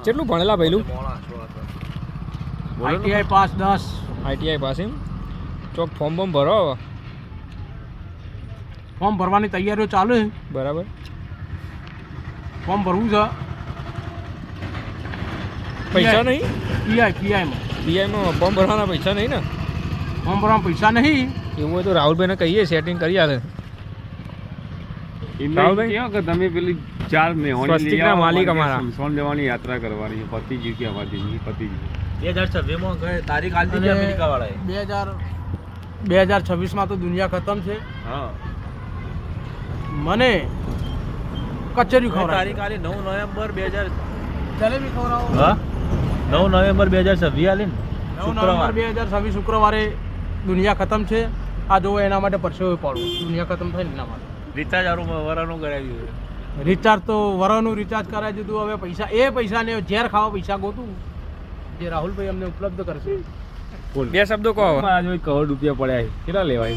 કેટલું ભણેલા પહેલું? ITI pass 10. આઈટીઆઈ પાસ એમ? ચોક ફોર્મ બોર્મ ભરો હવે? ફોર્મ ભરવાની તૈયારીઓ ચાલુ છે. બરાબર. ફોર્મ ભરવું છે. પૈસા નહીં? પીઆઈમાં ફોર્મ ભરવાના પૈસા નહીં ને? ફોર્મ ભરવાના પૈસા નહીં. એવું હોય તો રાહુલભાઈને કહીએ સેટિંગ કરી આલે. રાહુલભાઈ કે તમે પેલી 4 મેહોણી સ્વસ્તિકના માલિક અમારા સોન લેવાની યાત્રા કરવાની પતિજી કે અમારી પતિજી 2026 માં ગયે તારીખ આલી દીધી અમેરિકા વાળાએ. 2026 માં તો દુનિયા ખતમ છે. હા મને કચેરી ખવડાવી તારીખ આલી 9 નવેમ્બર 2000. જલેબી ખવડાવો. હા 9 નવેમ્બર 2026 આલી ને 9 નવેમ્બર 2026 શુક્રવારે દુનિયા ખતમ છે. આ જોવો એના માટે પરસેવો પાડવો. દુનિયા ખતમ થાય ને એના માટે રિચાર્જ વરાનું કરાવ્યું. રિચાર્જ તો વરાનું રિચાર્જ કરાવી દીધું. હવે પૈસાને ઝેર ખાવા પૈસા ગોતું જે રાહુલભાઈ અમને ઉપલબ્ધ કરશે. બે શબ્દો કહો. આજે ₹1 કરોડ પડ્યા છે. કેટલા લેવાય?